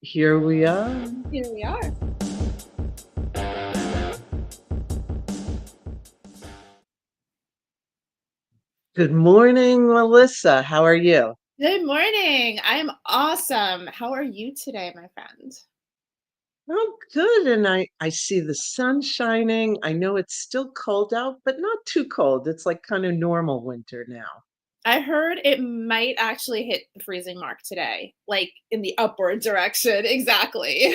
Here we are. Here we are. Good morning, Melissa. How are you? Good morning. I'm awesome. How are you today, my friend? I'm good, and I see the sun shining. I know it's still cold out, but not too cold. It's like kind of normal winter now. I heard it might actually hit the freezing mark today, like in the upward direction. Exactly.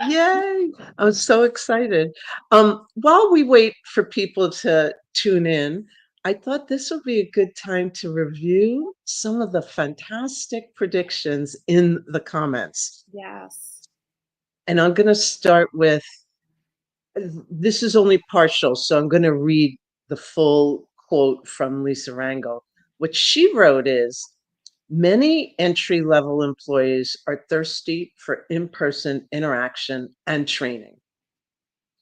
Yay! I'm so excited. While we wait for people to tune in, I thought this would be a good time to review some of the fantastic predictions in the comments. Yes. And I'm going to start with this is only partial, so I'm going to read the full quote from Lisa Rangel. What she wrote is many entry level employees are thirsty for in person interaction and training.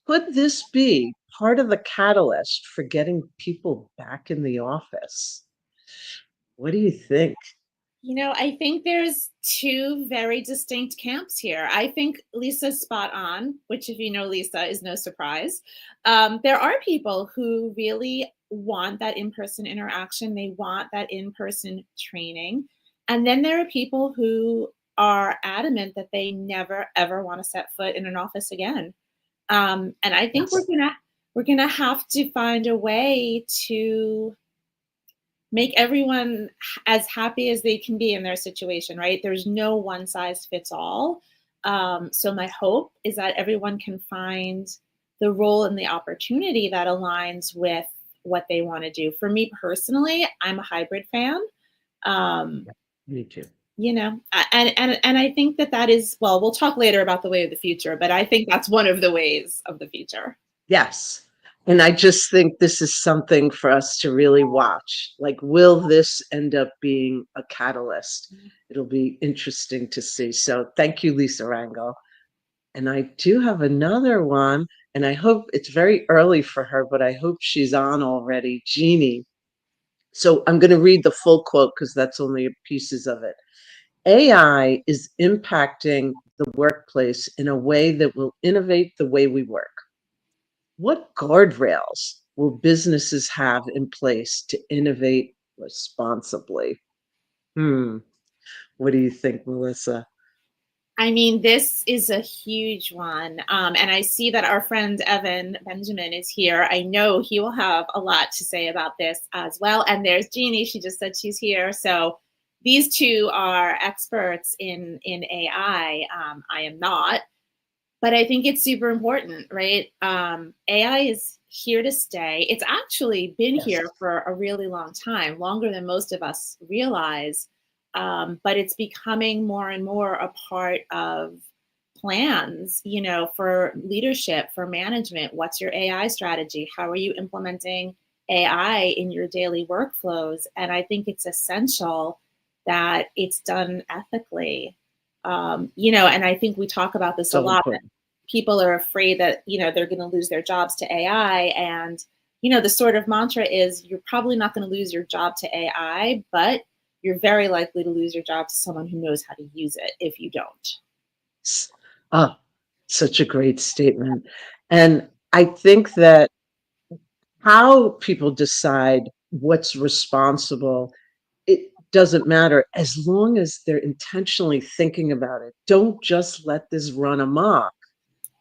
Could this be part of the catalyst for getting people back in the office? What do you think? I think there's two very distinct camps here. I think Lisa's spot on, which, if you know Lisa, is no surprise. There are people who really want that in person interaction, they want that in person training. And then there are people who are adamant that they never, ever want to set foot in an office again. And I think Yes. we're gonna have to find a way to make everyone as happy as they can be in their situation, right? There's no one size fits all. So my hope is that everyone can find the role and the opportunity that aligns with what they want to do. For me personally, I'm a hybrid fan. Um, Me too. and I think that is, well, we'll talk later about the way of the future, but I think that's one of the ways of the future. Yes. And I just think this is something for us to really watch. Like, will this end up being a catalyst? It'll be interesting to see. So, thank you, Lisa Rangel. And I do have another one, and I hope it's very early for her, but I hope she's on already. Jeannie. So, I'm going to read the full quote because that's only pieces of it. AI is impacting the workplace in a way that will innovate the way we work. What guardrails will businesses have in place to innovate responsibly? Hmm. What do you think, Melissa? I mean, this is a huge one. And I see that our friend Evan Benjamin is here. I know he will have a lot to say about this as well. And there's Jeannie. She just said she's here. So these two are experts in AI. I am not, but I think it's super important, right? AI is here to stay. It's actually been Yes. here for a really long time, longer than most of us realize. But it's becoming more and more a part of plans, for leadership, for management. What's your AI strategy? How are you implementing AI in your daily workflows? And I think it's essential that it's done ethically. And I think we talk about this a So lot. important. People are afraid that, they're going to lose their jobs to AI. And, the sort of mantra is you're probably not going to lose your job to AI, but you're very likely to lose your job to someone who knows how to use it if you don't. Ah, such a great statement. And I think that how people decide what's responsible, it doesn't matter as long as they're intentionally thinking about it. Don't just let this run amok.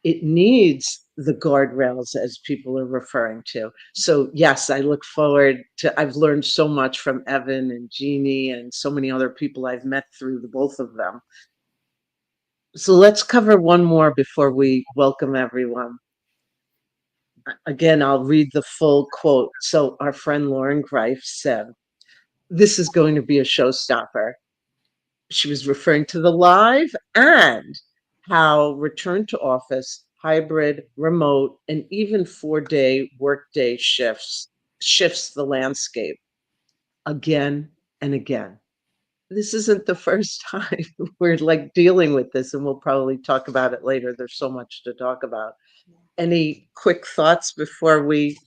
It needs the guardrails, as people are referring to. So, yes, I look forward to, I've learned so much from Evan and Jeannie and so many other people I've met through the both of them. So, let's cover one more before we welcome everyone. Again, I'll read the full quote. So, our friend Lauren Greif said, this is going to be a showstopper. She was referring to the live and how return to office, hybrid, remote, and even 4-day workday shifts the landscape again and again. This isn't the first time we're like dealing with this, and we'll probably talk about it later. There's so much to talk about. Any quick thoughts before we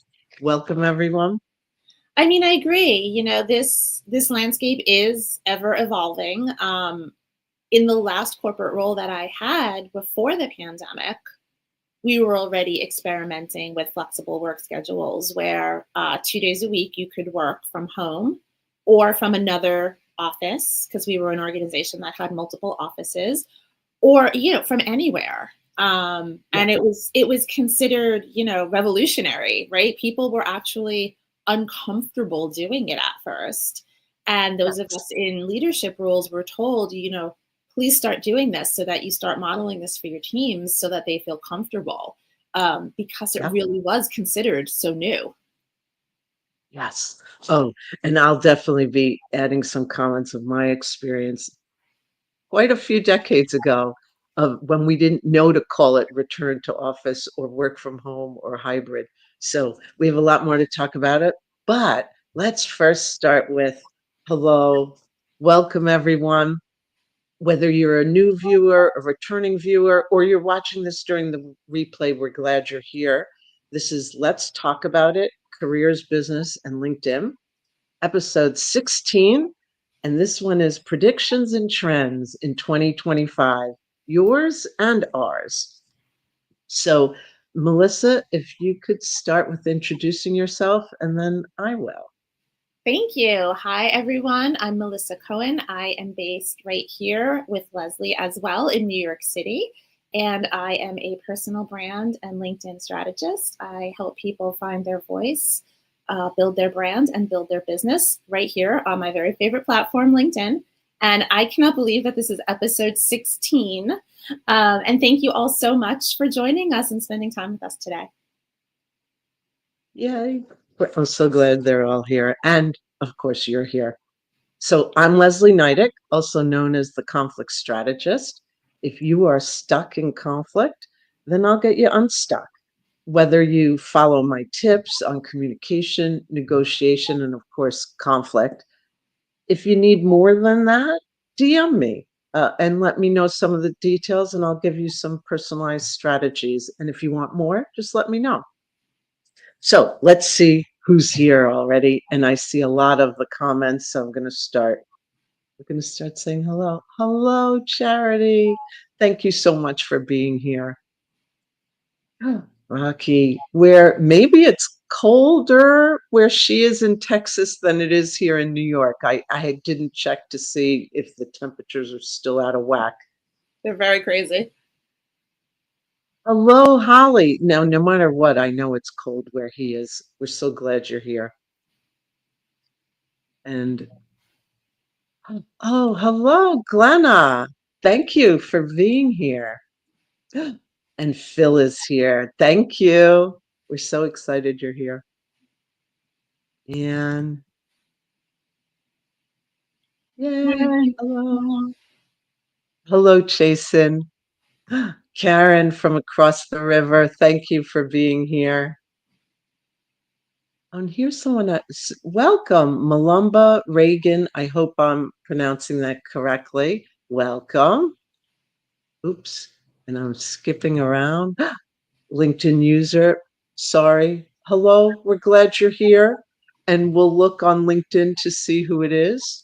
welcome everyone? I mean, I agree. This landscape is ever evolving. in the last corporate role that I had before the pandemic, we were already experimenting with flexible work schedules where 2 days a week you could work from home or from another office, because we were an organization that had multiple offices, or from anywhere. Yeah. And it was considered revolutionary, right? People were actually uncomfortable doing it at first, and those of us Yes. in leadership roles were told, please start doing this so that you start modeling this for your teams so that they feel comfortable, because it Yeah. really was considered so new. Yes. Oh, and I'll definitely be adding some comments of my experience quite a few decades ago of when we didn't know to call it return to office or work from home or hybrid. So we have a lot more to talk about it, but let's first start with hello, welcome everyone. Whether you're a new viewer, a returning viewer, or you're watching this during the replay, we're glad you're here. This is Let's Talk About It, Careers, Business, and LinkedIn, episode 16. And this one is Predictions and Trends in 2025, yours and ours. So, Melissa, if you could start with introducing yourself, and then I will. Thank you. Hi, everyone. I'm Melissa Cohen. I am based right here with Leslie as well in New York City. And I am a personal brand and LinkedIn strategist. I help people find their voice, build their brand, and build their business right here on my very favorite platform, LinkedIn. And I cannot believe that this is episode 16. And thank you all so much for joining us and spending time with us today. Yay. I'm so glad they're all here. And of course, you're here. So I'm Leslie Nydick, also known as the conflict strategist. If you are stuck in conflict, then I'll get you unstuck. Whether you follow my tips on communication, negotiation, and of course, conflict. If you need more than that, DM me and let me know some of the details, and I'll give you some personalized strategies. And if you want more, just let me know. So let's see who's here already. And I see a lot of the comments, so I'm going to start. We're going to start saying hello. Hello, Charity. Thank you so much for being here. Rocky, where maybe it's colder where she is in Texas than it is here in New York. I didn't check to see if the temperatures are still out of whack. They're very crazy. Hello, Holly. Now, no matter what, I know it's cold where he is. We're so glad you're here. And oh, hello, Glenna. Thank you for being here. And Phil is here. Thank you. We're so excited you're here. And yay. Hello. Hello, Jason. Karen from across the river. Thank you for being here. And here's someone else. Welcome, Malumba Reagan. I hope I'm pronouncing that correctly. Welcome. Oops. And I'm skipping around. LinkedIn user. Sorry. Hello. We're glad you're here. And we'll look on LinkedIn to see who it is.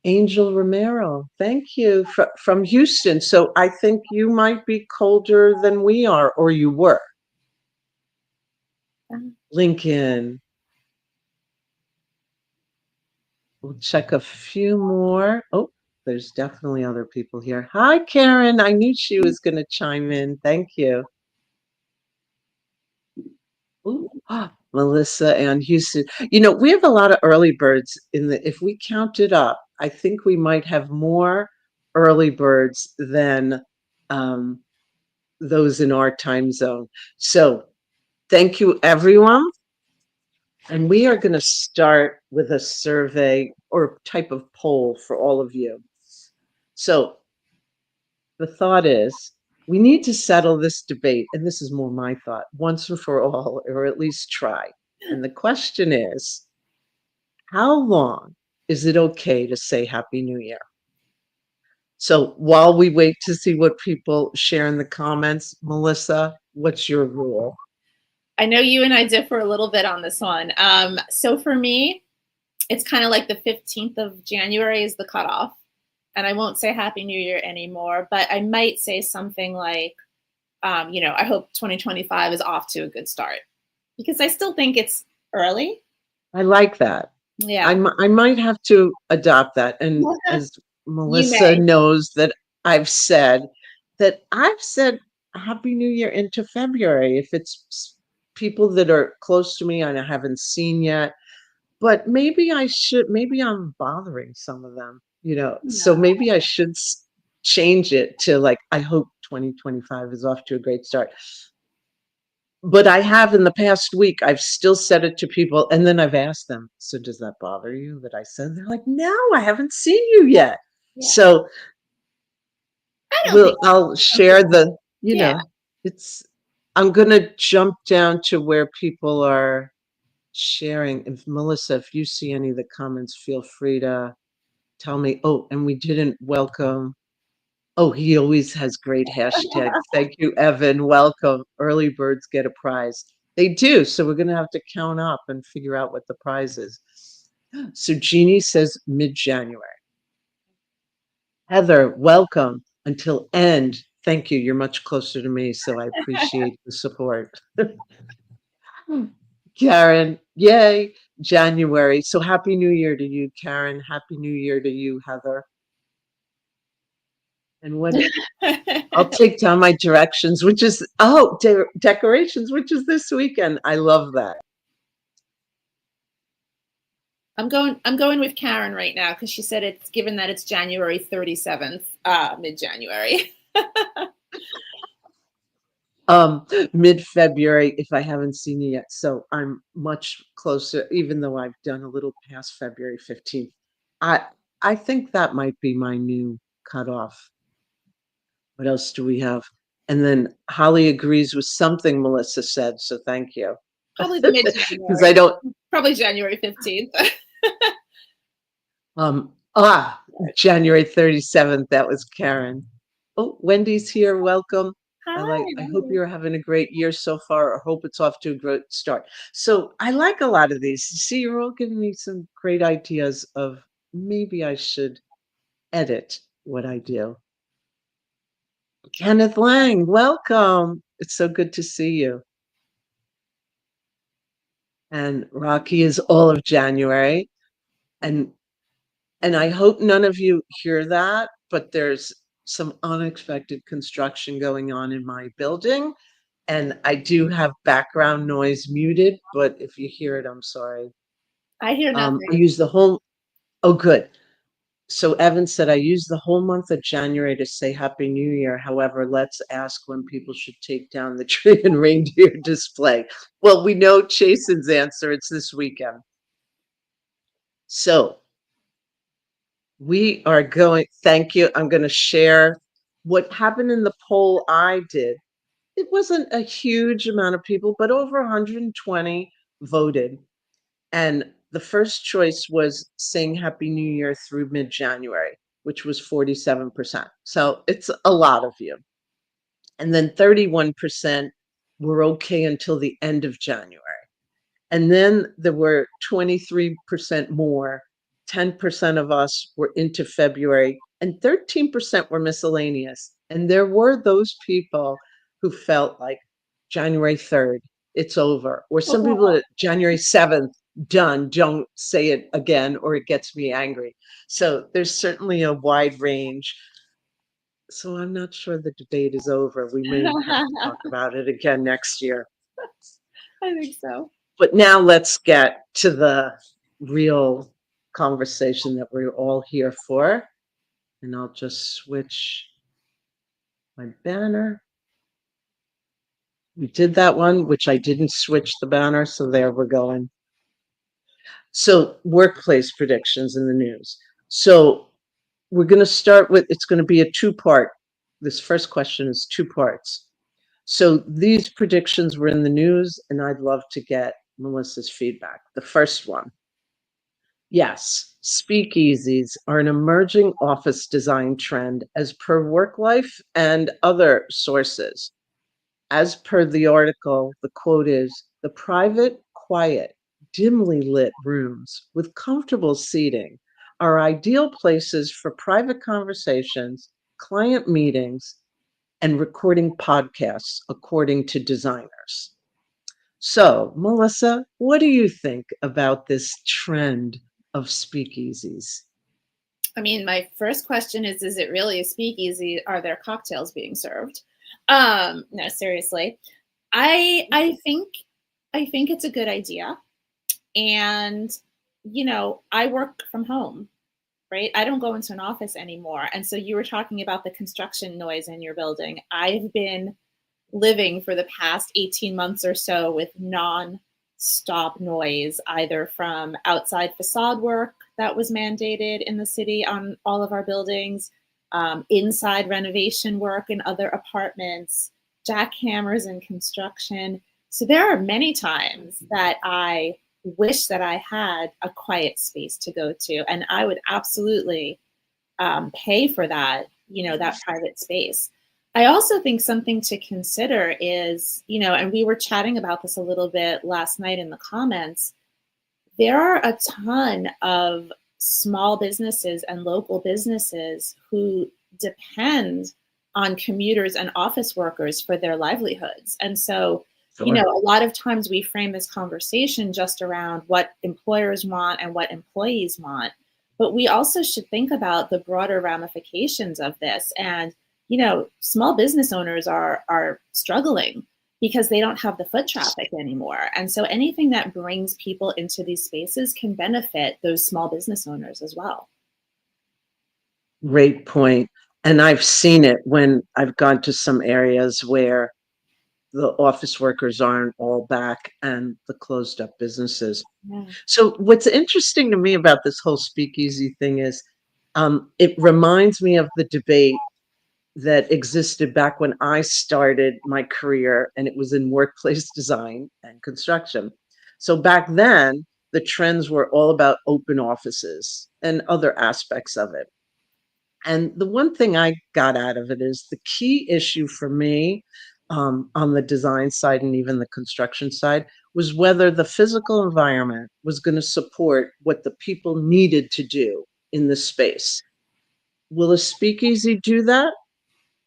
Angel Romero, thank you from Houston. So I think you might be colder than we are, or you were. Lincoln. We'll check a few more. Oh, there's definitely other people here. Hi, Karen. I knew she was going to chime in. Thank you. Ooh, Melissa and Houston. You know, we have a lot of early birds in the, if we count it up, I think we might have more early birds than those in our time zone. So thank you, everyone. And we are going to start with a survey or type of poll for all of you. So the thought is we need to settle this debate, and this is more my thought, once and for all, or at least try. And the question is, how long is it okay to say Happy New Year? So while we wait to see what people share in the comments, Melissa, what's your rule? I know you and I differ a little bit on this one. So for me, it's kind of like the 15th of January is the cutoff. and I won't say Happy New Year anymore, but I might say something like, I hope 2025 is off to a good start, because I still think it's early. I like that. Yeah. I might have to adopt that. And as You Melissa may. knows that I've said Happy New Year into February if it's people that are close to me and I haven't seen yet. But maybe I'm bothering some of them, so No. maybe I should change it to like, I hope 2025 is off to a great start. But I have in the past week, I've still said it to people, and then I've asked them, so does that bother you that I said? They're like, no, I haven't seen you yet. Yeah. So I don't think I'll something. share Yeah. it's, I'm going to jump down to where people are sharing. If Melissa, if you see any of the comments, feel free to tell me. Oh, and we didn't welcome. Oh, he always has great hashtags. Thank you, Evan. Welcome. Early birds get a prize. They do. So we're going to have to count up and figure out what the prize is. So Jeannie says mid-January. Heather, welcome until end. Thank you. You're much closer to me, so I appreciate the support. Karen, yay, January. So happy New Year to you, Karen. Happy New Year to you, Heather. And what I'll take down my directions, which is decorations, which is this weekend. I love that. I'm going with Karen right now, because she said it's given that it's January 37th, mid-January. Mid-February, if I haven't seen you yet. So I'm much closer, even though I've done a little past February 15th. I think that might be my new cutoff. What else do we have? And then Holly agrees with something Melissa said, so thank you. Probably the Because mid-January. I don't Probably January 15th. um January 37th, that was Karen. Oh, Wendy's here. Welcome. Hi. I hope you're having a great year so far, or hope it's off to a great start. So I like a lot of these. See, you're all giving me some great ideas of maybe I should edit what I do. Kenneth Lang, welcome. It's so good to see you. And Rocky is all of January. And I hope none of you hear that, but there's some unexpected construction going on in my building. And I do have background noise muted, but if you hear it, I'm sorry. I hear I nothing. use oh, good. So Evan said, I use the whole month of January to say Happy New Year. However, let's ask when people should take down the tree and reindeer display. Well, we know Chasen's answer. It's this weekend. So we are going, thank you. I'm going to share what happened in the poll I did. It wasn't a huge amount of people, but over 120 voted. And the first choice was saying Happy New Year through mid-January, which was 47%. So it's a lot of you. And then 31% were okay until the end of January. And then there were 23% more. 10% of us were into February, and 13% were miscellaneous. And there were those people who felt like January 3rd, it's over. Or some people at January 7th, done, don't say it again, or it gets me angry. So there's certainly a wide range. So I'm not sure the debate is over. We may have to talk about it again next year. I think so. But now let's get to the real conversation that we're all here for. And I'll just switch my banner. We did that one, which I didn't switch the banner. So there we're going. So workplace predictions in the news. So we're going to start with, it's going to be a two-part. This first question is two parts. So these predictions were in the news, and I'd love to get Melissa's feedback. The first one. Yes, speakeasies are an emerging office design trend as per WorkLife and other sources. As per the article, the quote is, the private, quiet, dimly lit rooms with comfortable seating are ideal places for private conversations, client meetings, and recording podcasts, according to designers. So, Melissa, what do you think about this trend of speakeasies? I mean, my first question is it really a speakeasy? Are there cocktails being served? No, seriously. I think it's a good idea. And I work from home, right? I don't go into an office anymore. And so you were talking about the construction noise in your building. I've been living for the past 18 months or so with non-stop noise, either from outside facade work that was mandated in the city on all of our buildings, inside renovation work in other apartments, jackhammers in construction. So there are many times that I wish that I had a quiet space to go to, and I would absolutely pay for that, that private space. I also think something to consider is, and we were chatting about this a little bit last night in the comments, there are a ton of small businesses and local businesses who depend on commuters and office workers for their livelihoods. And so, Sure. a lot of times we frame this conversation just around what employers want and what employees want. But we also should think about the broader ramifications of this. And, small business owners are struggling because they don't have the foot traffic anymore. And so anything that brings people into these spaces can benefit those small business owners as well. Great point. And I've seen it when I've gone to some areas where the office workers aren't all back and the closed up businesses. Yeah. So what's interesting to me about this whole speakeasy thing is it reminds me of the debate that existed back when I started my career, and it was in workplace design and construction. So back then, the trends were all about open offices and other aspects of it. And the one thing I got out of it is the key issue for me, on the design side and even the construction side, was whether the physical environment was going to support what the people needed to do in the space. Will a speakeasy do that?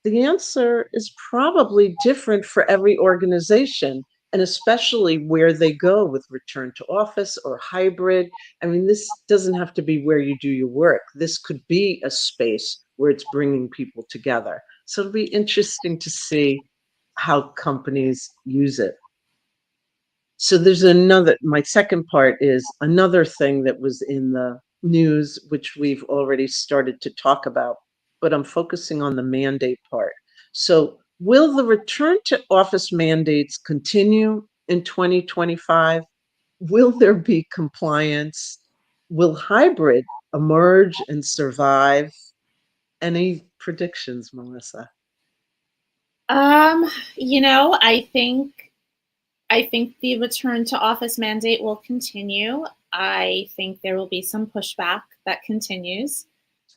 The answer is probably different for every organization, and especially where they go with return to office or hybrid. I mean, this doesn't have to be where you do your work. This could be a space where it's bringing people together. So it'll be interesting to see how companies use it. So there's another, my second part is another thing that was in the news, which we've already started to talk about, but I'm focusing on the mandate part. So will the return to office mandates continue in 2025? Will there be compliance? Will hybrid emerge and survive? Any predictions, Melissa? Um, I think the return to office mandate will continue. I think there will be some pushback that continues.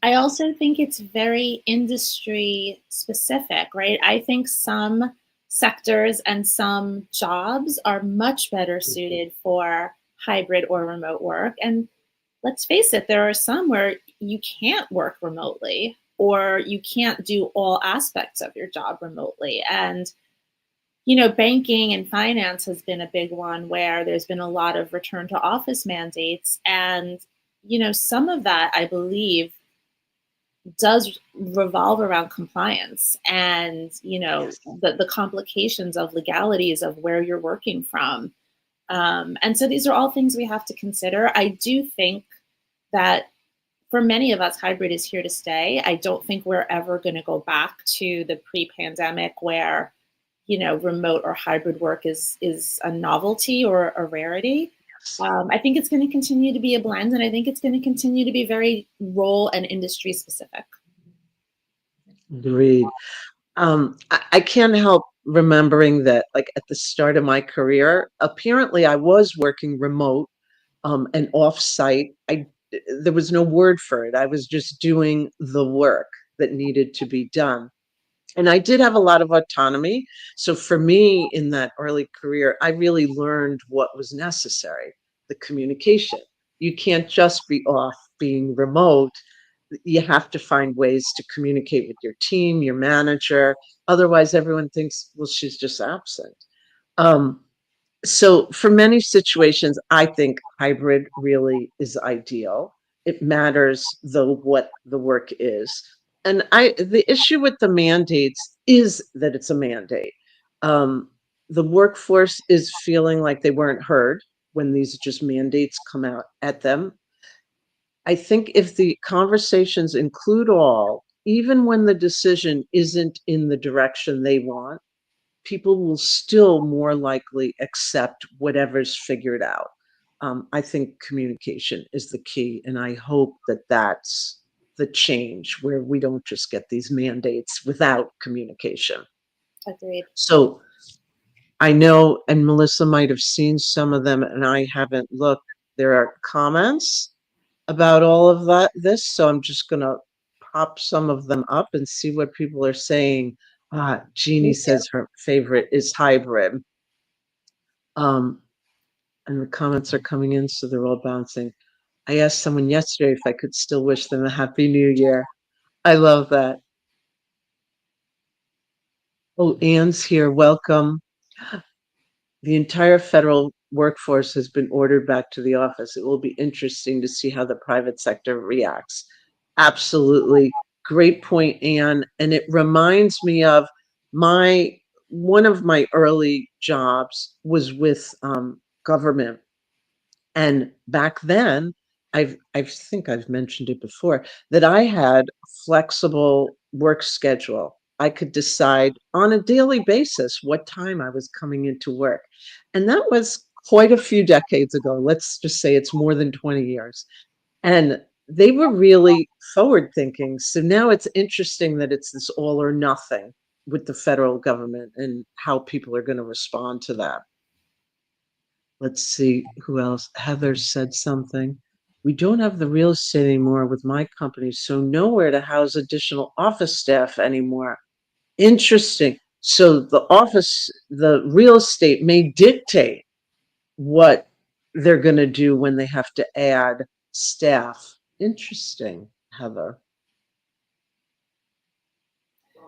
I also think it's very industry specific, right? I think some sectors and some jobs are much better suited for hybrid or remote work. And let's face it, there are some where you can't work remotely or you can't do all aspects of your job remotely. And banking and finance has been a big one where there's been a lot of return to office mandates. And, some of that, I believe, does revolve around compliance and, Yes. the complications of legalities of where you're working from. And so these are all things we have to consider. I do think that for many of us, hybrid is here to stay. I don't think we're ever going to go back to the pre-pandemic where remote or hybrid work is a novelty or a rarity. I think it's going to continue to be a blend, and I think it's going to continue to be very role and industry specific. Agreed. I can't help remembering that, like at the start of my career, apparently I was working remote and off-site. There was no word for it. I was just doing the work that needed to be done. And I did have a lot of autonomy. So for me in that early career, I really learned what was necessary, the communication. You can't just be off being remote, you have to find ways to communicate with your team, your manager. Otherwise, everyone thinks, well, she's just absent. Um, so for many situations, I think hybrid really is ideal. It matters though what the work is. And the issue with the mandates is that it's a mandate. Um, the workforce is feeling like they weren't heard when these just mandates come out at them. I think if the conversations include all, even when the decision isn't in the direction they want, people will still more likely accept whatever's figured out. I think communication is the key, and I hope that that's the change where we don't just get these mandates without communication. Agreed. So I know, and Melissa might have seen some of them, and I haven't looked. There are comments about all of so I'm just going to pop some of them up and see what people are saying. Jeannie Me too. says her favorite is hybrid. Um, and the comments are coming in, so they're all bouncing. I asked someone yesterday if I could still wish them a happy new year. I love that. Oh, Anne's here. Welcome. The entire federal workforce has been ordered back to the office. It will be interesting to see how the private sector reacts. Absolutely. Great point, Anne. And it reminds me of one of my early jobs was with government. And back then, I think I've mentioned it before, that I had flexible work schedule. I could decide on a daily basis what time I was coming into work. And that was quite a few decades ago. Let's just say it's more than 20 years. And they were really forward thinking. So now it's interesting that it's this all or nothing with the federal government and how people are going to respond to that. Let's see who else. Heather said something. We don't have the real estate anymore with my company, so nowhere to house additional office staff anymore. Interesting. So the real estate may dictate what they're going to do when they have to add staff. Interesting, Heather.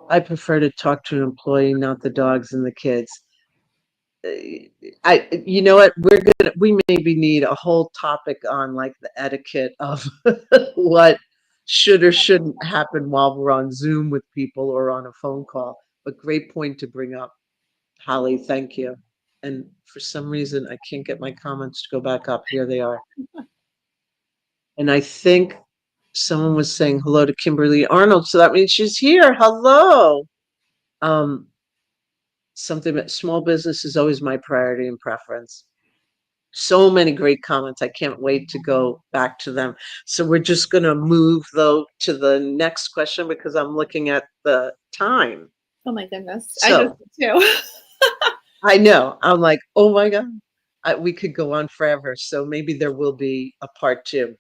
I prefer to talk to an employee, not the dogs and the kids. You know what, we maybe need a whole topic on like the etiquette of what should or shouldn't happen while we're on Zoom with people or on a phone call. But great point to bring up, Holly. Thank you. And for some reason, I can't get my comments to go back up. Here they are. And I think someone was saying hello to Kimberly Arnold, so that means she's here. Hello. Um, Something that small business is always my priority and preference. So many great comments. I can't wait to go back to them. So we're just going to move though to the next question because I'm looking at the time. Oh my goodness. I just So too. I know I'm like, oh my God, we could go on forever. So maybe there will be a part two.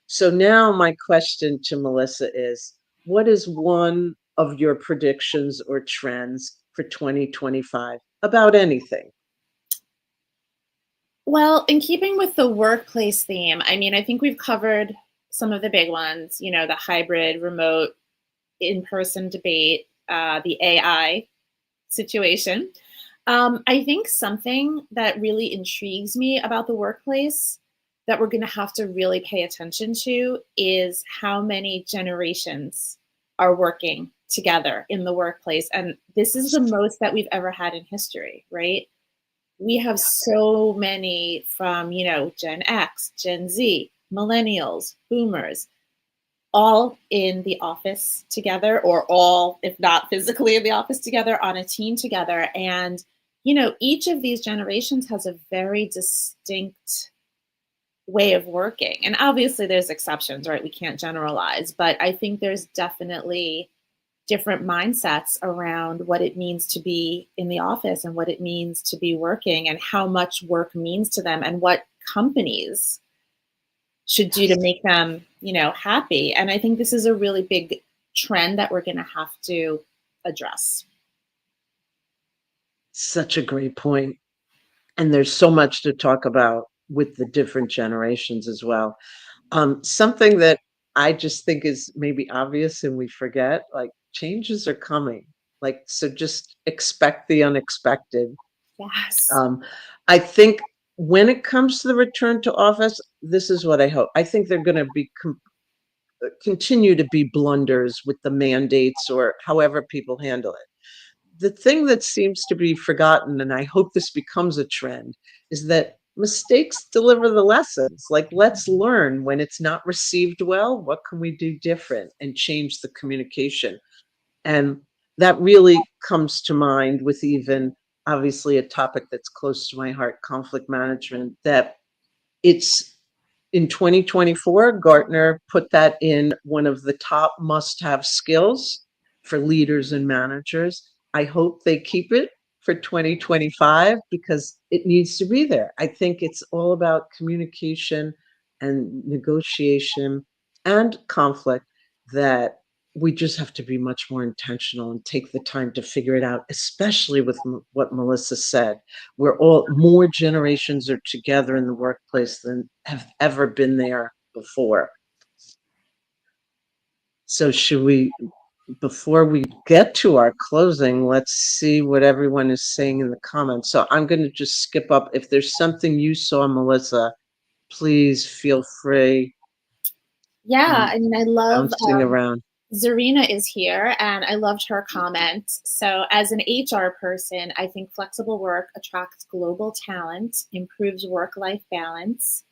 So now my question to Melissa is, what is one of your predictions or trends for 2025 about anything? Well, in keeping with the workplace theme, I mean, I think we've covered some of the big ones, you know, the hybrid, remote, in-person debate, the AI situation. I think something that really intrigues me about the workplace that we're going to have to really pay attention to is how many generations are working together in the workplace. And this is the most that we've ever had in history, right? We have so many from, you know, Gen X, Gen Z, millennials, boomers, all in the office together, or all, if not physically in the office together, on a team together. And, you know, each of these generations has a very distinct way of working. And obviously there's exceptions, right? We can't generalize, but I think there's definitely different mindsets around what it means to be in the office and what it means to be working and how much work means to them and what companies should do to make them, you know, happy. And I think this is a really big trend that we're going to have to address. Such a great point. And there's so much to talk about with the different generations as well. Something that I just think is maybe obvious and we forget, like changes are coming. Like, so just expect the unexpected. Yes. Um, I think when it comes to the return to office, this is what I hope. I think they're going to be continue to be blunders with the mandates or however people handle it. The thing that seems to be forgotten, and I hope this becomes a trend, is that mistakes deliver the lessons. Like, let's learn when it's not received well, what can we do different and change the communication? And that really comes to mind with even obviously a topic that's close to my heart, conflict management, that it's in 2024, Gartner put that in one of the top must-have skills for leaders and managers. I hope they keep it for 2025 because it needs to be there. I think it's all about communication and negotiation and conflict, that we just have to be much more intentional and take the time to figure it out, especially with what Melissa said. We're all, more generations are together in the workplace than have ever been there before. So should we, before we get to our closing, let's see what everyone is saying in the comments. So I'm going to just skip up. If there's something you saw, Melissa, please feel free. Yeah, I mean, I love Bouncing around. Zarina is here, and I loved her comment. So, as an HR person, I think flexible work attracts global talent, improves work-life balance.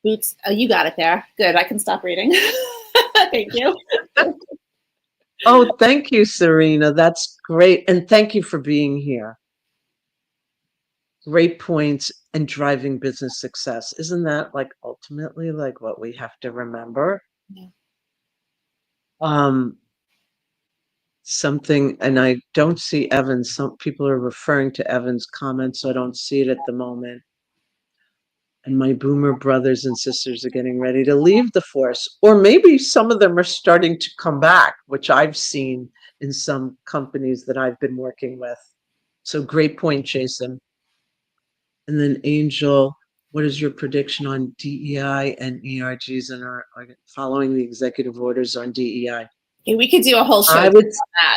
Boots, oh, you got it there. Good, I can stop reading. Thank you. Oh, thank you, Serena. That's great. And thank you for being here. Great points, and driving business success. Isn't that like ultimately like what we have to remember? Yeah. Something, and I don't see Evan's, some people are referring to Evan's comments, so I don't see it at the moment. And my boomer brothers and sisters are getting ready to leave the force, or maybe some of them are starting to come back, which I've seen in some companies that I've been working with. So great point, Jason. And then Angel, what is your prediction on DEI and ERGs and are following the executive orders on DEI? Okay, we could do a whole show I on would,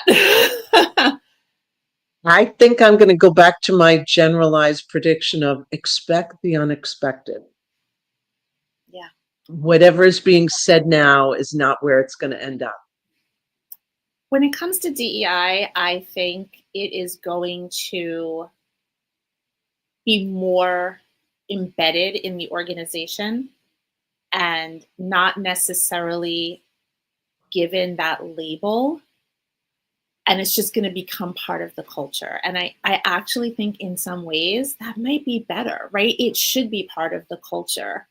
that. I think I'm going to go back to my generalized prediction of expect the unexpected. Yeah. Whatever is being said now is not where it's going to end up. When it comes to DEI, I think it is going to be more embedded in the organization and not necessarily given that label, and it's just going to become part of the culture. And I actually think in some ways that might be better, right? It should be part of the culture.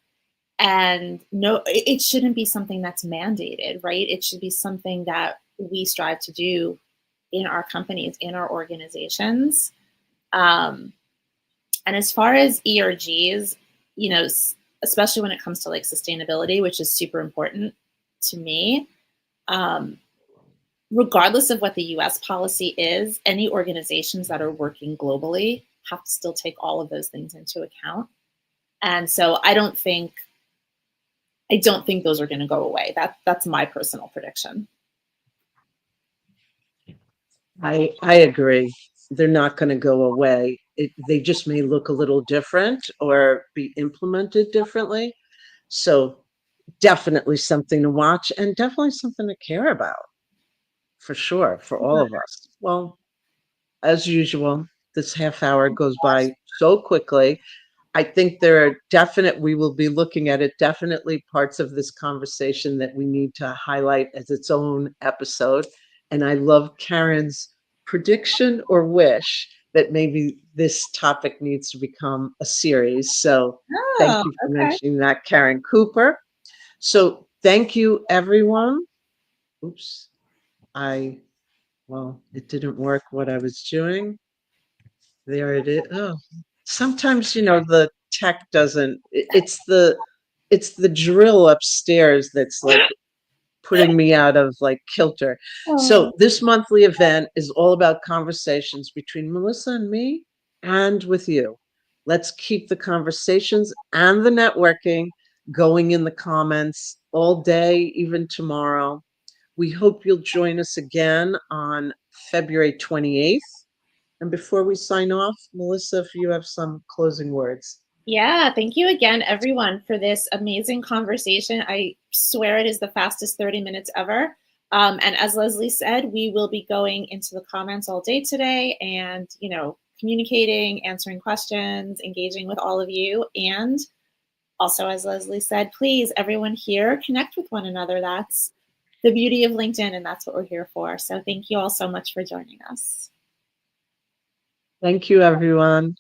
And no, it shouldn't be something that's mandated, right? It should be something that we strive to do in our companies, in our organizations. And as far as ERGs, you know, especially when it comes to like sustainability, which is super important to me, regardless of what the US policy is, any organizations that are working globally have to still take all of those things into account. And so I don't think those are going to go away. That's my personal prediction. I agree. They're not going to go away. They just may look a little different or be implemented differently. So definitely something to watch and definitely something to care about, for sure, for all of us. Well, as usual, this half hour goes by so quickly. I think there are we will be looking at it, definitely parts of this conversation that we need to highlight as its own episode. And I love Karen's prediction or wish that maybe this topic needs to become a series. So thank Oh, you for okay. mentioning that, Karen Cooper. So thank you, everyone. Oops, well, it didn't work what I was doing. There it is. Oh, sometimes, the tech doesn't, it's the drill upstairs that's like putting me out of like kilter. So Oh, this monthly event is all about conversations between Melissa and me and with you. Let's keep the conversations and the networking going in the comments all day, even tomorrow. We hope you'll join us again on February 28th. And before we sign off, Melissa, if you have some closing words. Yeah, thank you again, everyone, for this amazing conversation. I swear it is the fastest 30 minutes ever. And as Leslie said, we will be going into the comments all day today and, communicating, answering questions, engaging with all of you. And also, as Leslie said, please, everyone here, connect with one another. That's the beauty of LinkedIn, and that's what we're here for. So thank you all so much for joining us. Thank you, everyone.